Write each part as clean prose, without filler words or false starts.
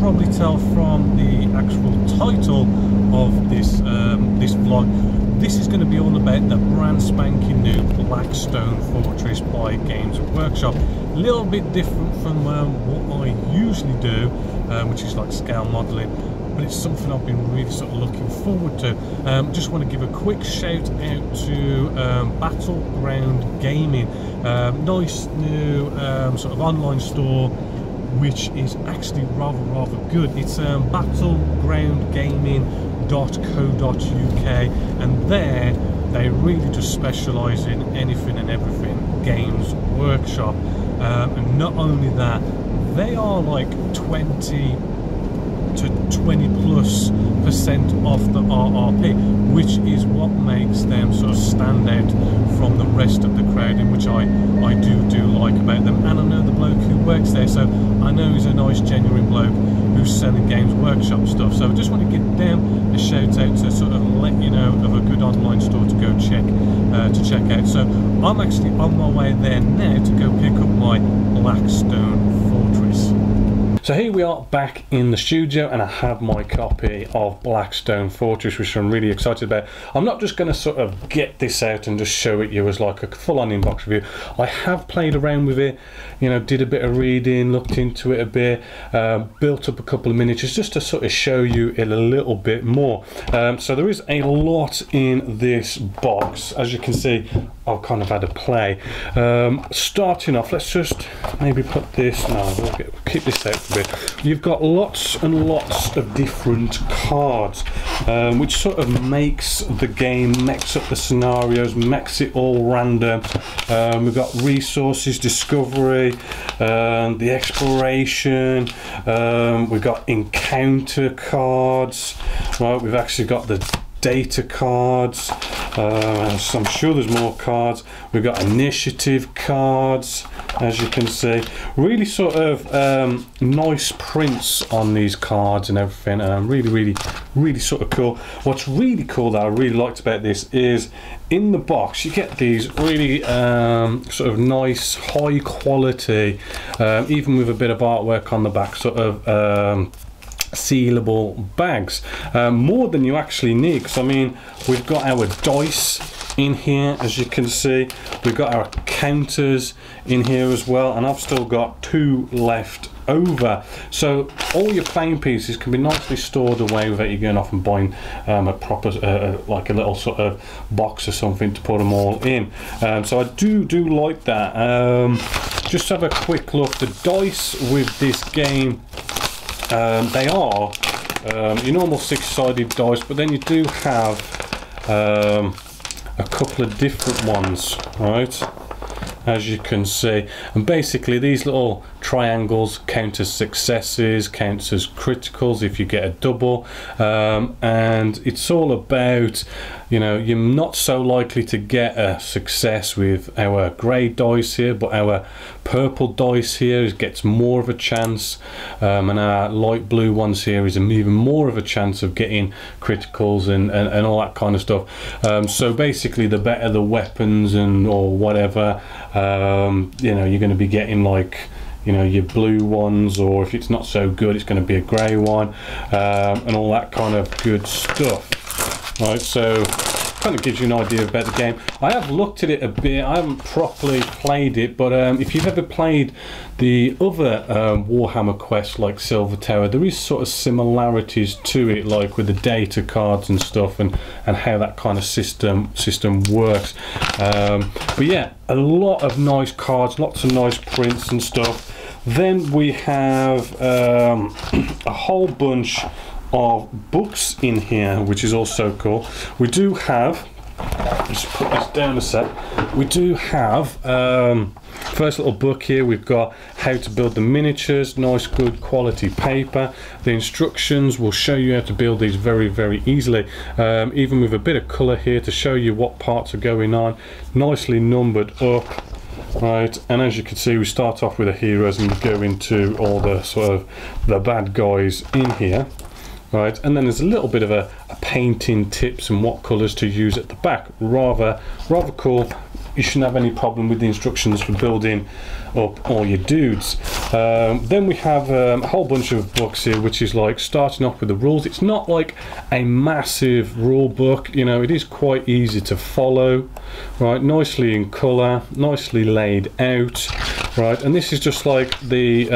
probably tell from the actual title of this this vlog, this is going to be all about the brand spanking new Blackstone Fortress by Games Workshop. A little bit different from what I usually do, which is like scale modelling, but it's something I've been really sort of looking forward to. Just want to give a quick shout out to Battleground Gaming, nice new sort of online store, which is actually rather good. It's battlegroundgaming.co.uk, and there they really just specialise in anything and everything Games Workshop. And not only that, they are like 20 to 20+% off the RRP, which is what makes them sort of stand out from the rest of the crowd, in which I do like about them. And I know the bloke who works there, so I know he's a nice genuine bloke who's selling Games Workshop stuff. So I just want to give them a shout out to sort of let you know of a good online store to go check out. So I'm actually on my way there now to go pick up my Blackstone Fortress. So here we are back in the studio, and I have my copy of Blackstone Fortress, which I'm really excited about. I'm not just going to sort of get this out and just show it you as like a full-on inbox review. I have played around with it, you know, did a bit of reading, looked into it a bit, built up a couple of miniatures just to sort of show you it a little bit more. So there is a lot in this box. As you can see, I've kind of had a play. Starting off, let's just maybe put this, no, we'll keep this out for a bit. You've got lots and lots of different cards, which sort of makes the game, makes up the scenarios, makes it all random. We've got resources, discovery, the exploration, we've got encounter cards, right? We've actually got the data cards, so I'm sure there's more cards. We've got initiative cards, as you can see. Really sort of nice prints on these cards and everything, and really sort of cool. What's really cool that I really liked about this is in the box you get these really sort of nice high quality, even with a bit of artwork on the back, sort of sealable bags, more than you actually need, because I mean we've got our dice in here, as you can see, we've got our counters in here as well, and I've still got 2 left over, so all your playing pieces can be nicely stored away without you going off and buying a proper like a little sort of box or something to put them all in. So I do like that. Just have a quick look. The dice with this game, they are your normal 6-sided dice, but then you do have a couple of different ones, right, as you can see, and basically these little triangles count as successes, counts as criticals if you get a double, and it's all about, you know, you're not so likely to get a success with our grey dice here, but our purple dice here gets more of a chance, and our light blue ones here is even more of a chance of getting criticals and all that kind of stuff. So basically the better the weapons or whatever, you know, you're going to be getting like, you know, your blue ones, or if it's not so good it's going to be a grey one, and all that kind of good stuff, right? So kind of gives you an idea about the game. I have looked at it a bit, I haven't properly played it, but if you've ever played the other Warhammer quests like Silver Tower, there is sort of similarities to it, like with the data cards and stuff, and how that kind of system works. But yeah, a lot of nice cards, lots of nice prints and stuff. Then we have a whole bunch of books in here, which is also cool. We do have, let's put this down a sec, we do have first little book here. We've got how to build the miniatures, nice good quality paper. The instructions will show you how to build these very easily, even with a bit of colour here to show you what parts are going on, nicely numbered up. Right, and as you can see, we start off with the heroes and we go into all the sort of the bad guys in here. Right, and then there's a little bit of a painting tips and what colours to use at the back. Rather cool. you shouldn't have any problem with the instructions for building up all your dudes. Then we have a whole bunch of books here, which is like starting off with the rules. It's not like a massive rule book, you know, it is quite easy to follow, right? Nicely in colour, nicely laid out, right? And this is just like the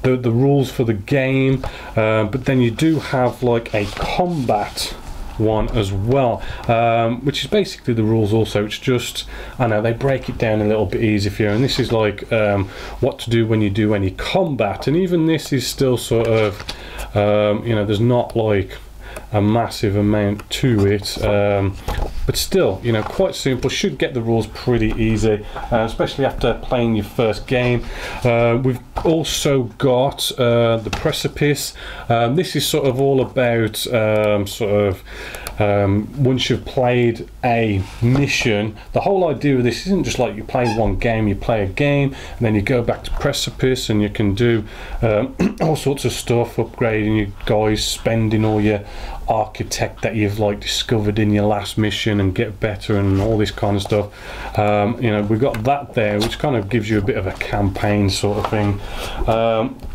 rules for the game, but then you do have like a combat one as well, which is basically the rules also. It's just, I know they break it down a little bit easier for you, and this is like what to do when you do any combat, and even this is still sort of you know, there's not like a massive amount to it, but still, you know, quite simple. Should get the rules pretty easy, especially after playing your first game. We've also got the precipice. This is sort of all about once you've played a mission, the whole idea of this isn't just like you play one game, you play a game and then you go back to precipice and you can do all sorts of stuff, upgrading your guys, spending all your architect that you've like discovered in your last mission and get better and all this kind of stuff. You know, we've got that there, which kind of gives you a bit of a campaign sort of thing.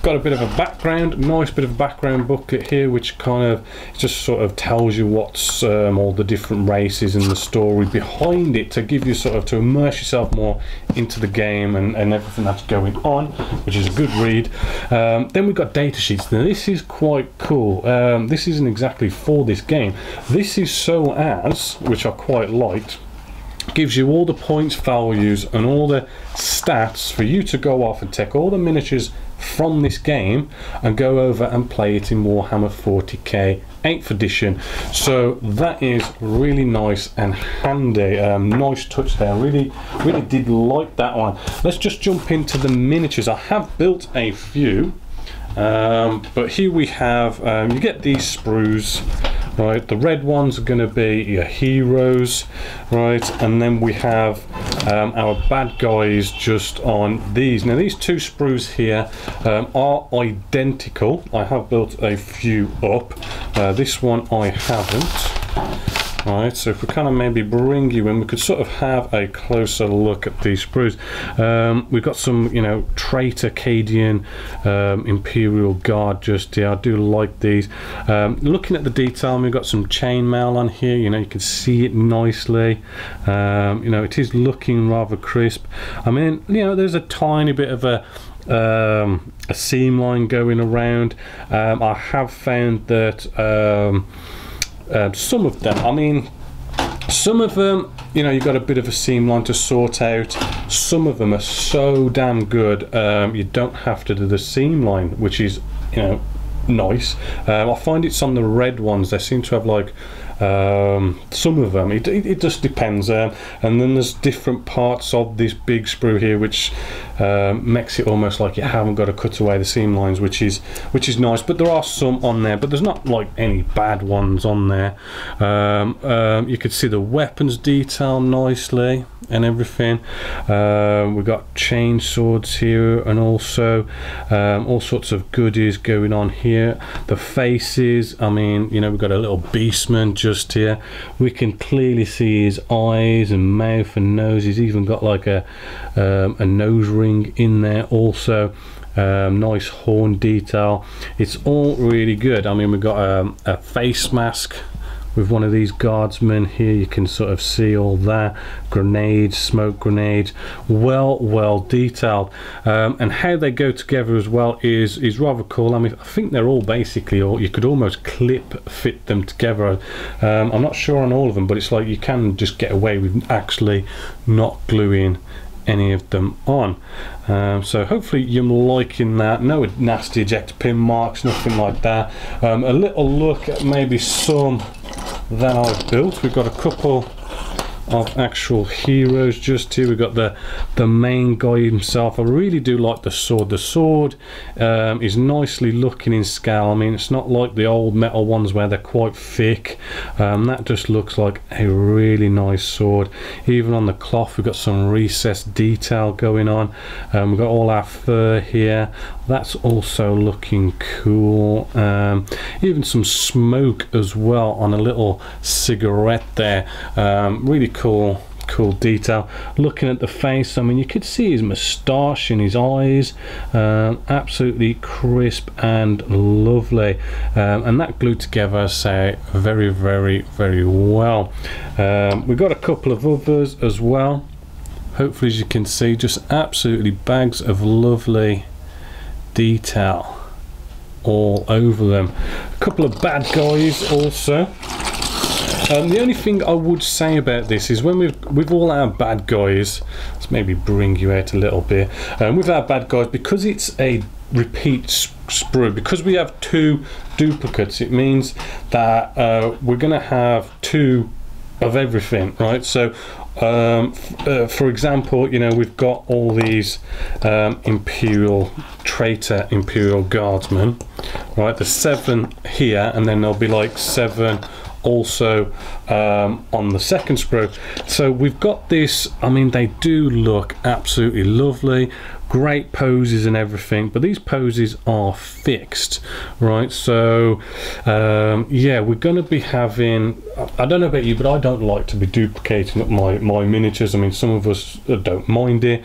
Got a bit of a background, nice bit of background booklet here, which kind of just sort of tells you what's all the different races and the story behind it, to give you sort of, to immerse yourself more into the game and everything that's going on, which is a good read. Then we've got data sheets. Now this is quite cool. This isn't exactly for this game. This is so as, which I quite liked, gives you all the points values and all the stats for you to go off and take all the miniatures from this game and go over and play it in Warhammer 40k 8th edition. So that is really nice and handy. Nice touch there. Really did like that one. Let's just jump into the miniatures. I have built a few, but here we have, you get these sprues, right? The red ones are going to be your heroes, right? And then we have our bad guys just on these. Now these two sprues here are identical. I have built a few up. This one I haven't. Right, so if we kind of maybe bring you in, we could sort of have a closer look at these sprues. We've got some, you know, traitor Cadian Imperial Guard just here. I do like these. Looking at the detail, we've got some chainmail on here. You know, you can see it nicely. You know, it is looking rather crisp. I mean, you know, there's a tiny bit of a seam line going around. I have found that some of them, I mean, some of them, you know, you've got a bit of a seam line to sort out. Some of them are so damn good, you don't have to do the seam line, which is, you know, nice. I find it's on the red ones, they seem to have like some of them, it just depends, and then there's different parts of this big sprue here which makes it almost like you haven't got to cut away the seam lines, which is nice. But there are some on there, but there's not like any bad ones on there. You could see the weapons detail nicely and everything. We've got chain swords here, and also all sorts of goodies going on here. The faces, I mean, you know, we've got a little beastman just here. We can clearly see his eyes and mouth and nose. He's even got like a nose ring in there also. Nice horn detail. It's all really good. I mean, we've got a face mask with one of these guardsmen here. You can sort of see all that. Grenades, smoke grenades, well detailed, and how they go together as well is rather cool. I mean, I think they're all basically, or you could almost clip fit them together. I'm not sure on all of them, but it's like you can just get away with actually not gluing any of them on. So hopefully you're liking that. No nasty ejector pin marks, nothing like that. A little look at maybe some that I've built. We've got a couple of actual heroes just here. We've got the main guy himself. I really do like the sword. The sword is nicely looking in scale. I mean, it's not like the old metal ones where they're quite thick. That just looks like a really nice sword. Even on the cloth, we've got some recessed detail going on. We've got all our fur here. That's also looking cool. Even some smoke as well on a little cigarette there. Really cool cool detail. Looking at the face, I mean, you could see his moustache and his eyes, absolutely crisp and lovely, and that glued together, I say, very, very, very well. We've got a couple of others as well. Hopefully, as you can see, just absolutely bags of lovely detail all over them. A couple of bad guys also. The only thing I would say about this is when with all our bad guys, let's maybe bring you out a little bit, with our bad guys, because it's a repeat sprue, because we have two duplicates, it means that we're going to have two of everything, right? So for example, you know, we've got all these Imperial Traitor Imperial Guardsmen, right? There's 7 here, and then there'll be like 7 also on the second sprue. So we've got this, I mean, they do look absolutely lovely, great poses and everything, but these poses are fixed, right? So yeah, we're going to be having, I don't know about you, but I don't like to be duplicating up my miniatures. I mean, some of us don't mind it,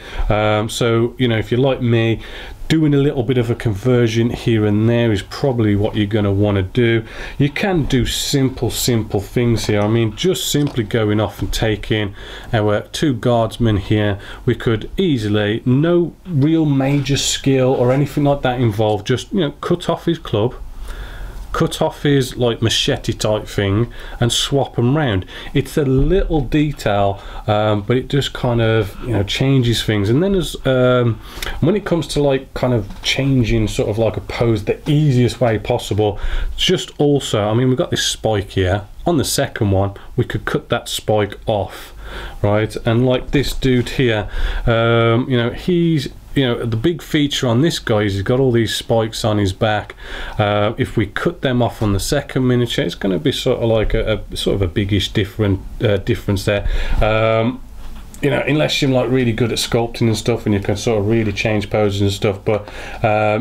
so you know, if you're like me, doing a little bit of a conversion here and there is probably what you're going to want to do. You can do simple things here. I mean, just simply going off and taking our 2 guardsmen here, we could easily, no real major skill or anything like that involved, just, you know, cut off his club, cut off his like machete type thing, and swap them round. It's a little detail, but it just kind of, you know, changes things. And then as when it comes to like kind of changing sort of like a pose the easiest way possible, just also, I mean, we've got this spike here. On the second one, we could cut that spike off, right? And like this dude here, you know, he's, you know, the big feature on this guy is he's got all these spikes on his back. If we cut them off on the second miniature, it's going to be sort of like a sort of a biggish difference there. You know, unless you're like really good at sculpting and stuff, and you can sort of really change poses and stuff, but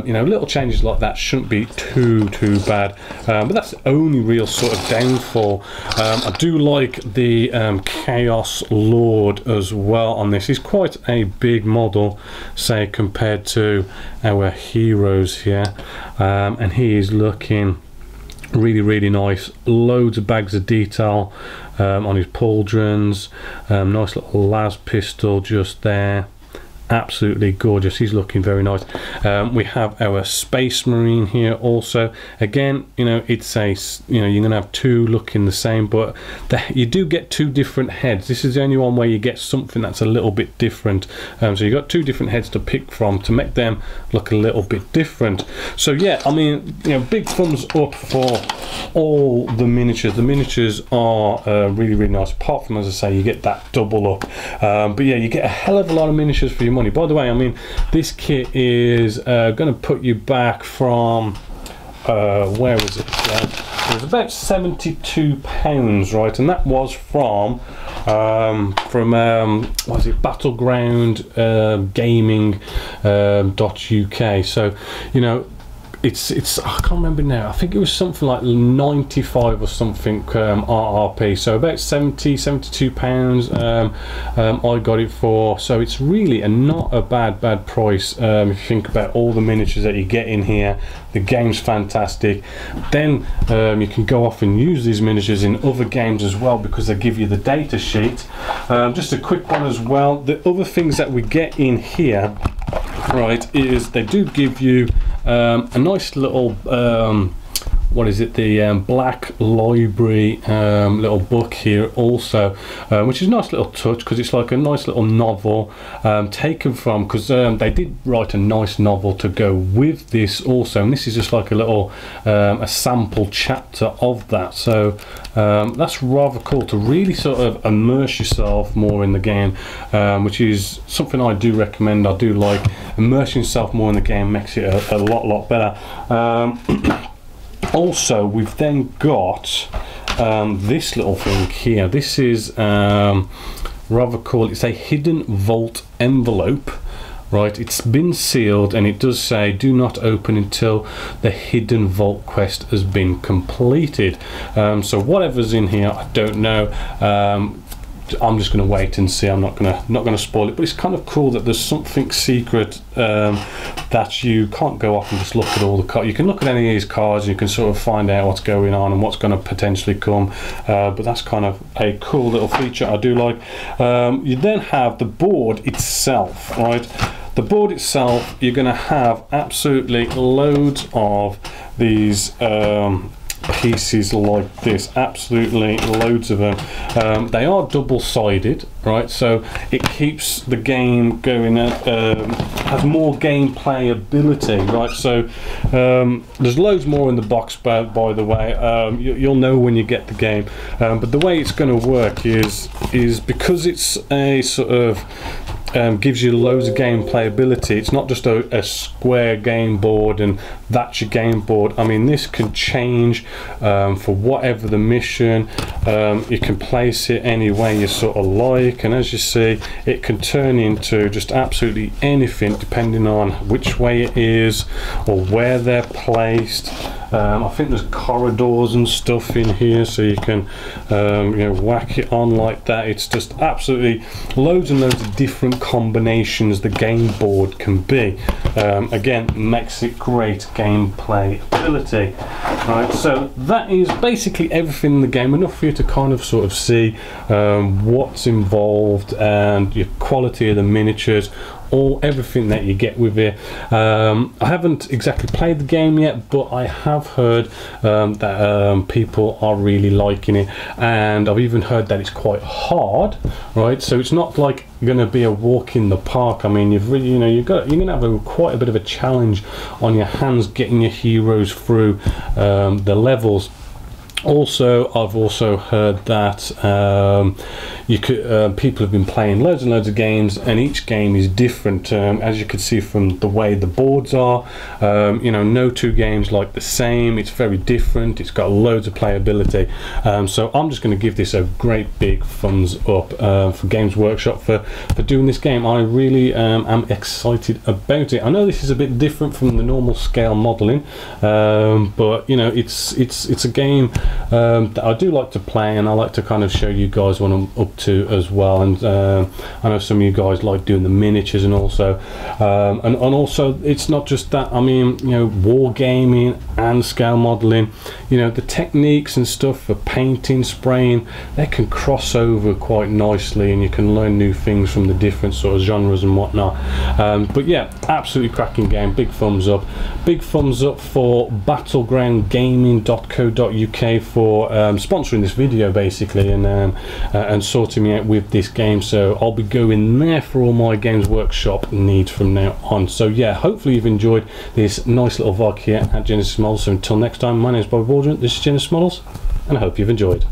you know, little changes like that shouldn't be too bad, but that's the only real sort of downfall. I do like the Chaos Lord as well on this. He's quite a big model, say, compared to our heroes here, and he is looking really nice. Loads of bags of detail on his pauldrons, nice little las pistol just there, absolutely gorgeous. He's looking very nice. We have our Space Marine here also. Again, you know, it's a, you know, you're gonna have 2 looking the same, but you do get 2 different heads. This is the only one where you get something that's a little bit different. So you got 2 different heads to pick from to make them look a little bit different. So yeah, I mean, you know, big thumbs up for all the miniatures. The miniatures are really nice, apart from, as I say, you get that double up, but yeah, you get a hell of a lot of miniatures for your money. By the way, I mean, this kit is going to put you back from where was it? It was about £72, right? And that was from what was it, Battleground Gaming.uk. So, you know, it's I can't remember now, I think it was something like 95 or something RRP, so about 72 pounds I got it for. So it's really not a bad price if you think about all the miniatures that you get in here. The game's fantastic. Then you can go off and use these miniatures in other games as well, because they give you the data sheet. Just a quick one as well, the other things that we get in here, right, is they do give you a nice little what is it, the Black Library little book here also, which is a nice little touch, because it's like a nice little novel taken from, because they did write a nice novel to go with this also, and this is just like a little a sample chapter of that. So that's rather cool to really sort of immerse yourself more in the game, which is something I do recommend. I do like immersing yourself more in the game, makes it a lot better. Also, we've then got this little thing here. This is rather cool. It's a hidden vault envelope, right? It's been sealed, and it does say do not open until the hidden vault quest has been completed. So whatever's in here, I don't know. I'm just going to wait and see. I'm not going to spoil it, but it's kind of cool that there's something secret that you can't go off and just look at all the cards. You can look at any of these cards, and you can sort of find out what's going on and what's going to potentially come, but that's kind of a cool little feature I do like. You then have the board itself, right? The board itself, you're going to have absolutely loads of these pieces like this, absolutely loads of them. They are double-sided, right, so it keeps the game going, has more gameplay ability, right? So there's loads more in the box, by the way. You'll know when you get the game, but the way it's going to work is because it's a sort of gives you loads of gameplay ability. It's not just a square game board and that's your game board. I mean, this can change for whatever the mission. You can place it any way you sort of like, and as you see, it can turn into just absolutely anything depending on which way it is or where they're placed. I think there's corridors and stuff in here, so you can you know, whack it on like that. It's just absolutely loads and loads of different combinations the game board can be. Again, makes it great gameplay ability. Right, so that is basically everything in the game, enough for you to kind of sort of see what's involved and your quality of the miniatures, everything that you get with it. I haven't exactly played the game yet, but I have heard that people are really liking it, and I've even heard that it's quite hard, right? So it's not like going to be a walk in the park. I mean, you've really, you know, you're going to have quite a bit of a challenge on your hands getting your heroes through the levels. Also, I've also heard that you could people have been playing loads and loads of games, and each game is different, as you can see from the way the boards are. You know, no two games like the same. It's very different. It's got loads of playability. So I'm just going to give this a great big thumbs up for Games Workshop for doing this game. I really am excited about it. I know this is a bit different from the normal scale modeling, but you know, it's a game that I do like to play, and I like to kind of show you guys what I'm up to as well. And I know some of you guys like doing the miniatures, and also and also it's not just that. I mean, you know, wargaming and scale modeling, you know, the techniques and stuff for painting, spraying, they can cross over quite nicely, and you can learn new things from the different sort of genres and whatnot. But yeah, absolutely cracking game. Big thumbs up. Big thumbs up for battlegroundgaming.co.uk for sponsoring this video basically, and sorting me out with this game. So I'll be going there for all my Games Workshop needs from now on. So yeah, hopefully you've enjoyed this nice little vlog here at Genesis Models. So until next time, my name is Bobby Baldwin, this is Genesis Models, and I hope you've enjoyed.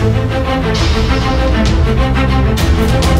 We'll be right back.